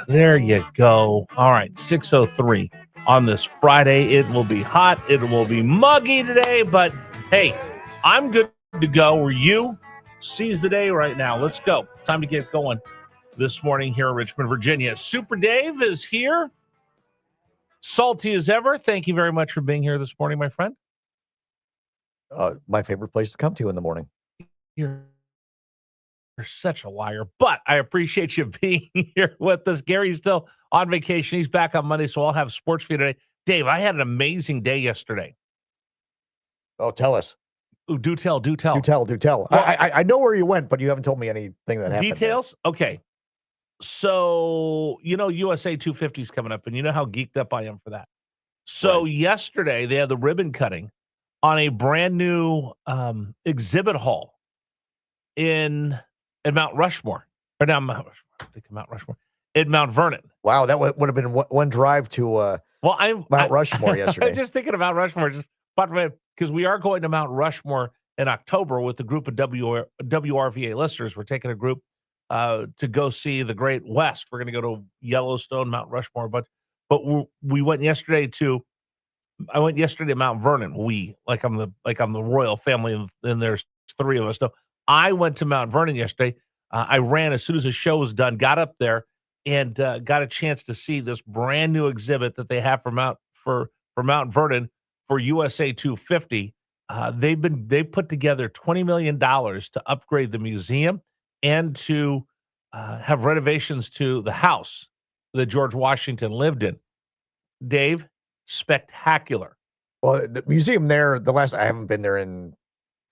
There you go. All right, 6:03 on this Friday. It will be hot. It will be muggy today, but hey, I'm good to go. Were you? Seize the day right now. Let's go. Time to get going this morning here in Richmond, Virginia. Super Dave is here. Salty as ever. Thank you very much for being here this morning, my friend. My favorite place to come to in the morning. You're such a liar, but I appreciate you being here with us. Gary's still on vacation. He's back on Monday, so I'll have sports for you today. Dave, I had an amazing day yesterday. Oh, tell us. Ooh, do tell. Do tell. Well, I know where you went, but you haven't told me anything that happened. Details? There. Okay. So, USA 250 is coming up, and you know how geeked up I am for that. So Yesterday, they had the ribbon cutting on a brand new exhibit hall in Mount Rushmore. Or not Mount Rushmore. I think Mount Rushmore. In Mount Vernon. Wow, that would have been one drive to Mount Rushmore yesterday. I'm just thinking about Rushmore, because we are going to Mount Rushmore in October with a group of WRVA listeners. We're taking a group to go see the Great West. We're going to go to Yellowstone, Mount Rushmore, but we went yesterday I went yesterday to Mount Vernon. I'm the royal family, and there's three of us. No, I went to Mount Vernon yesterday. I ran as soon as the show was done, got up there, and got a chance to see this brand new exhibit that they have for Mount Vernon for USA 250. They put together $20 million to upgrade the museum and to have renovations to the house that George Washington lived in. Dave, spectacular. Well, the museum there, I haven't been there in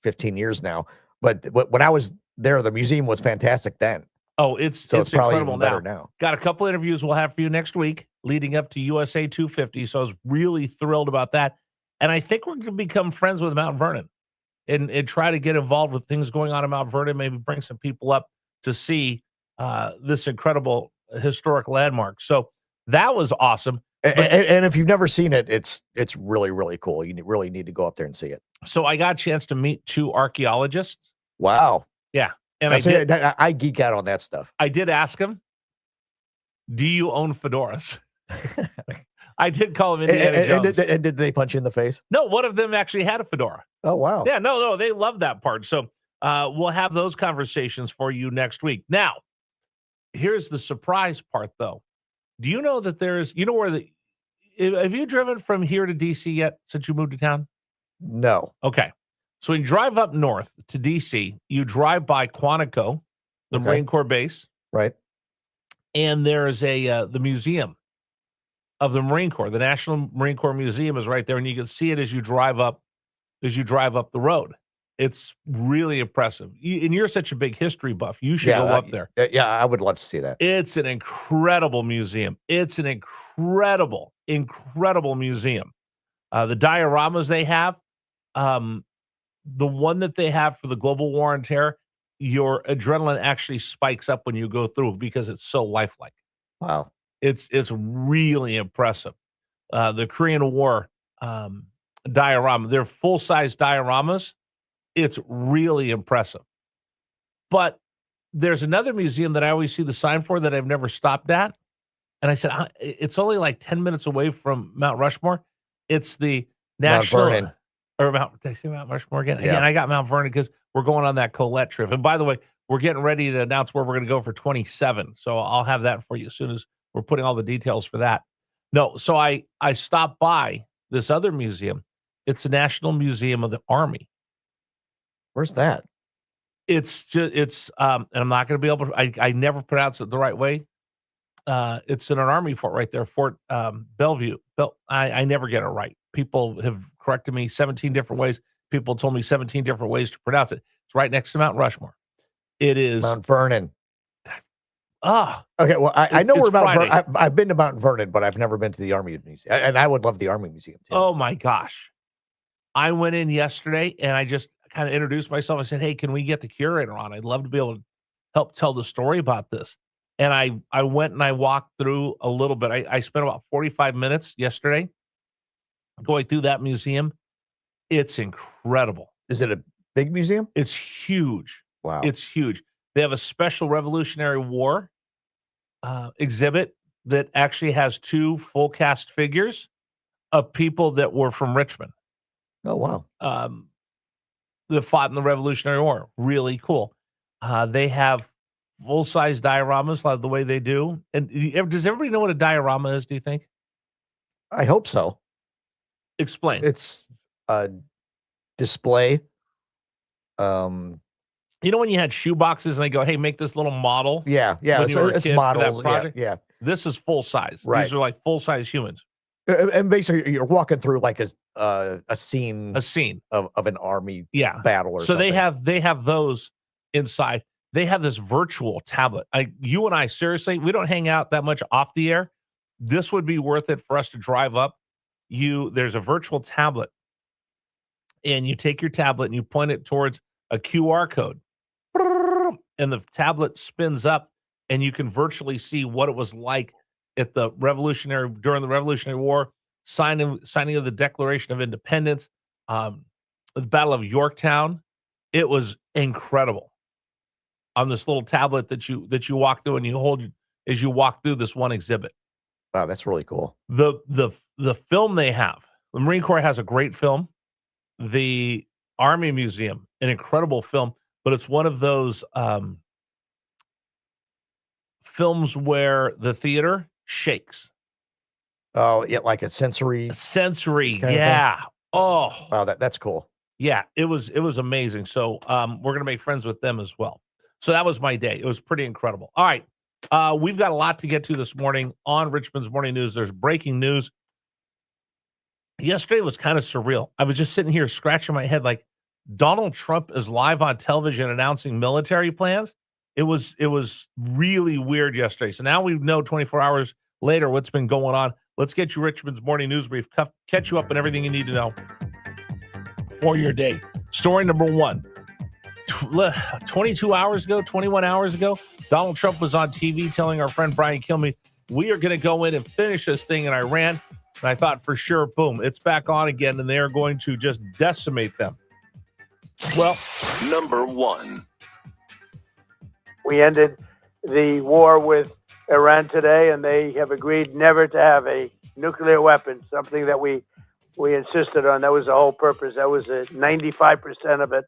15 years now, but when I was there, the museum was fantastic then. Oh, it's probably incredible even better now. Got a couple interviews we'll have for you next week leading up to USA 250, so I was really thrilled about that. And I think we're going to become friends with Mount Vernon and try to get involved with things going on in Mount Vernon, maybe bring some people up to see this incredible historic landmark. So that was awesome. And if you've never seen it, it's really, really cool. You really need to go up there and see it. So I got a chance to meet two archaeologists. Wow. Yeah. And I geek out on that stuff. I did ask him, do you own fedoras? I did call him Indiana Jones. And did they punch you in the face? No, one of them actually had a fedora. Oh, wow. Yeah, no, they love that part. So we'll have those conversations for you next week. Now, here's the surprise part, though. Do you know that have you driven from here to D.C. yet since you moved to town? No. Okay. So when you drive up north to D.C., you drive by Quantico, the Marine Corps base. Right. And there's the museum of the Marine Corps. The National Marine Corps Museum is right there, and you can see it as you drive up the road. It's really impressive. And you're such a big history buff. You should go up there. Yeah, I would love to see that. It's an incredible museum. It's an incredible museum. The dioramas they have, the one that they have for the global war on terror, your adrenaline actually spikes up when you go through because it's so lifelike. Wow. It's really impressive. The Korean War diorama, they're full-size dioramas. It's really impressive. But there's another museum that I always see the sign for that I've never stopped at. And I said, it's only like 10 minutes away from Mount Rushmore. It's the National... Mount Vernon. Did I say Mount Rushmore again? Yeah. Again, I got Mount Vernon because we're going on that Colette trip. And by the way, we're getting ready to announce where we're going to go for 27. So I'll have that for you as soon as we're putting all the details for that. No, so I stopped by this other museum. It's the National Museum of the Army. Where's that? And I'm not going to be able to, I never pronounce it the right way. It's in an Army fort right there, Fort Bellevue. I never get it right. People have corrected me 17 different ways. People told me 17 different ways to pronounce it. It's right next to Mount Rushmore. It is Mount Vernon. Okay. Well, I know where Mount Vernon. I've been to Mount Vernon, but I've never been to the Army Museum. And I would love the Army Museum too. Oh my gosh. I went in yesterday and I just kind of introduced myself. I said, hey, can we get the curator on? I'd love to be able to help tell the story about this. And I went and I walked through a little bit. I spent about 45 minutes yesterday going through that museum. It's incredible. Is it a big museum? It's huge. Wow. It's huge. They have a special Revolutionary War exhibit that actually has 2 full cast figures of people that were from Richmond. Oh, wow. That fought in the Revolutionary War. Really cool. They have full-size dioramas, like the way they do. And does everybody know what a diorama is, do you think? I hope so. Explain. It's a display. Um, You know when you had shoe boxes and they go, "Hey, make this little model." yeah, When you were a it's kid for that models. Yeah, project? yeah. This is full size. Right. These are like full-size humans. And basically, you're walking through like a scene A scene. of an army Yeah. battle or So something. they have those inside. They have this virtual tablet. You and I, seriously, we don't hang out that much off the air. This would be worth it for us to drive up. There's a virtual tablet, and you take your tablet and you point it towards a QR code, and the tablet spins up, and you can virtually see what it was like at during the Revolutionary War, signing of the Declaration of Independence, the Battle of Yorktown. It was incredible on this little tablet that you walk through and you hold as you walk through this one exhibit. Wow, that's really cool. The film they have, the Marine Corps has a great film. The Army Museum, an incredible film, but it's one of those films where the theater shakes. Oh, yeah, like a sensory. Sensory, kind of yeah. Oh, Wow, that's cool. yeah. It was amazing. So we're gonna make friends with them as well. So that was my day. It was pretty incredible. All right, we've got a lot to get to this morning on Richmond's Morning News. There's breaking news. Yesterday was kind of surreal. I was just sitting here scratching my head, like Donald Trump is live on television announcing military plans. It was really weird yesterday. So now we know 24 hours later what's been going on. Let's get you Richmond's Morning News Brief. Catch you up on everything you need to know for your day. Story number 1. 22 hours ago, 21 hours ago, Donald Trump was on TV telling our friend Brian Kilmeade, we are going to go in and finish this thing in Iran. And I thought for sure, boom, it's back on again, and they're going to just decimate them. Well, number 1. We ended the war with Iran today, and they have agreed never to have a nuclear weapon, something that we insisted on. That was the whole purpose. That was 95% of it.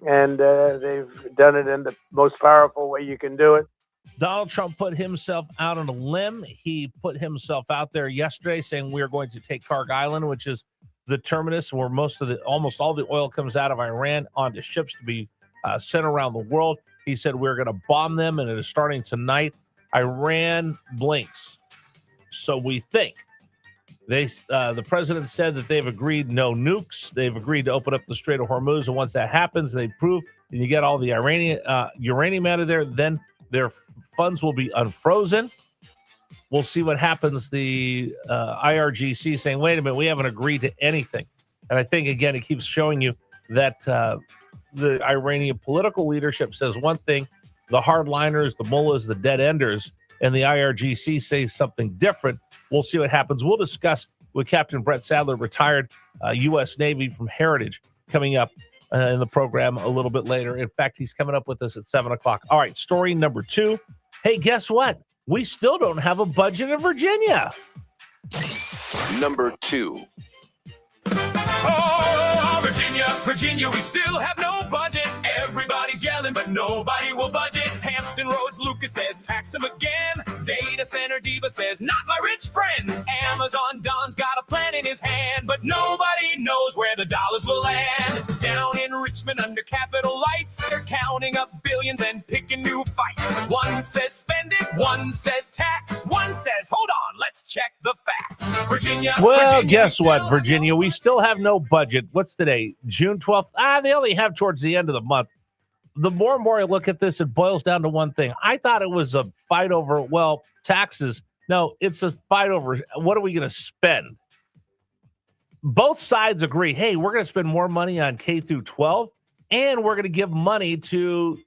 And they've done it in the most powerful way you can do it. Donald Trump put himself out on a limb. He put himself out there yesterday saying we are going to take Karg Island, which is the terminus where almost all the oil comes out of Iran onto ships to be sent around the world. He said we're going to bomb them, and it is starting tonight. Iran blinks. So we think the president said that they've agreed no nukes. They've agreed to open up the Strait of Hormuz, and once that happens, they prove and you get all the uranium out of there, then their funds will be unfrozen. We'll see what happens. The IRGC saying, wait a minute, we haven't agreed to anything. And I think, again, it keeps showing you that the Iranian political leadership says one thing, the hardliners, the mullahs, the dead enders, and the IRGC say something different. We'll see what happens. We'll discuss with Captain Brett Sadler, retired U.S. Navy from Heritage, coming up in the program a little bit later. In fact, he's coming up with us at 7 o'clock. All right, story number 2. Hey, guess what? We still don't have a budget in Virginia. Number 2. Oh, Virginia, we still have no budget. Everybody's yelling, but nobody will budget. Hampton Roads, Lucas says, tax them again. Data Center Diva says, not my rich friends. Amazon Don's got a plan in his hand, but nobody knows where the dollars will land. Down in Richmond under Capitol Lights, they're counting up billions and picking new fights. One says spend it, one says tax, one says, hold on, let's check the facts. Virginia. Well, Virginia, guess what, Virginia? We still have no budget. What's today? June 12th? They only have towards the end of the month. The more and more I look at this, it boils down to one thing. I thought it was a fight over, well, taxes. No, it's a fight over what are we going to spend? Both sides agree, hey, we're going to spend more money on K through 12, and we're going to give money to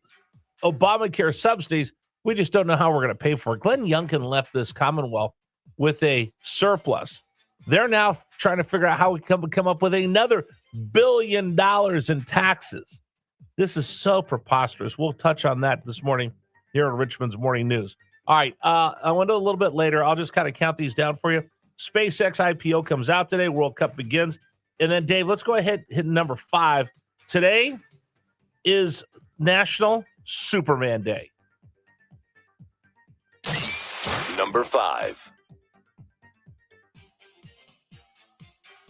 Obamacare subsidies. We just don't know how we're going to pay for it. Glenn Youngkin left this Commonwealth with a surplus. They're now trying to figure out how we can come up with another $1 billion in taxes. This is so preposterous. We'll touch on that this morning here on Richmond's Morning News. All right. I went a little bit later. I'll just kind of count these down for you. SpaceX IPO comes out today. World Cup begins. And then, Dave, let's go ahead and hit number 5. Today is National Superman Day. Number 5.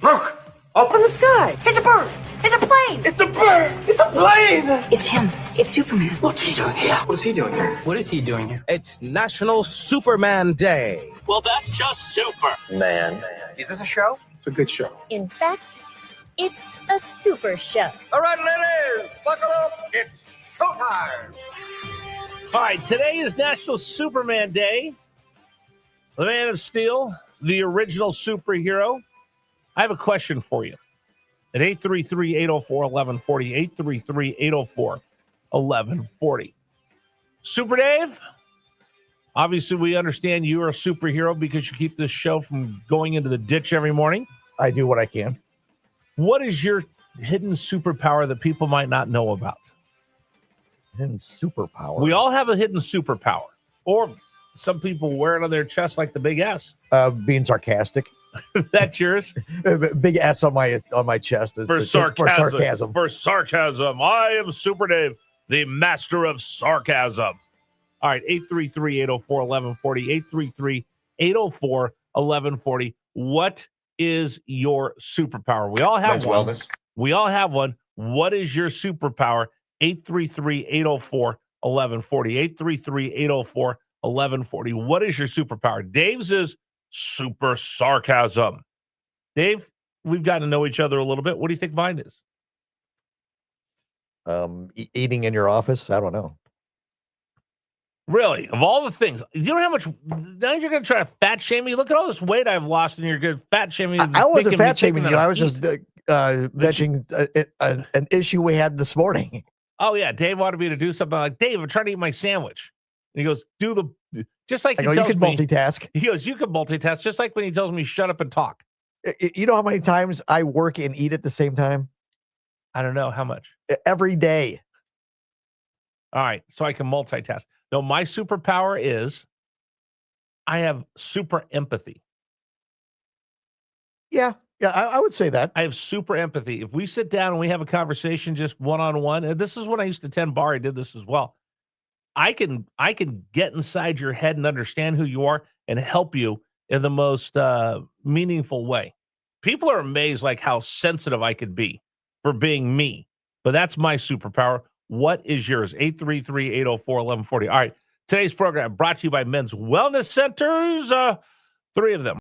Look! Up in the sky! It's a bird! It's a plane! It's a bird! It's a plane! It's him. It's Superman. What's he doing here? What is he doing here? What is he doing here? It's National Superman Day. Well, that's just super. Man. Is this a show? It's a good show. In fact, it's a super show. All right, ladies, buckle up. It's showtime. All right. Today is National Superman Day. The Man of Steel, the original superhero. I have a question for you. At 833-804-1140, 833-804-1140. Super Dave, obviously we understand you're a superhero because you keep this show from going into the ditch every morning. I do what I can. What is your hidden superpower that people might not know about? Hidden superpower. We all have a hidden superpower. Or some people wear it on their chest like the big S. Being sarcastic. That's yours? Big S on my chest is For sarcasm. For sarcasm. For sarcasm. I am Super Dave, the master of sarcasm. All right, 833-804-1140, 833-804-1140. What is your superpower? We all have Men's one. wellness. We all have one. What is your superpower? 833-804-1140, 833-804-1140. What is your superpower? Dave's is super sarcasm. Dave, we've gotten to know each other a little bit. What do you think mine is? Eating in your office. I don't know. Really? Of all the things, you know how much, now you're going to try to fat shame me? Look at all this weight I've lost and you're good fat shaming me. I wasn't fat shaming you. I was just just mentioning an issue we had this morning. Oh, yeah. Dave wanted me to do something like, Dave, I'm trying to eat my sandwich. And he goes, just like I he go, you tells can me, multitask. he goes, you can multitask, just like when he tells me, shut up and talk. You know how many times I work and eat at the same time? I don't know how much. Every day. All right. So I can multitask. No, my superpower is I have super empathy. Yeah. Yeah, I would say that. I have super empathy. If we sit down and we have a conversation just one-on-one, and this is when I used to attend bar, I did this as well. I can get inside your head and understand who you are and help you in the most meaningful way. People are amazed like how sensitive I could be for being me, but that's my superpower. What is yours? 833-804-1140. All right. Today's program brought to you by Men's Wellness Centers. 3 of them.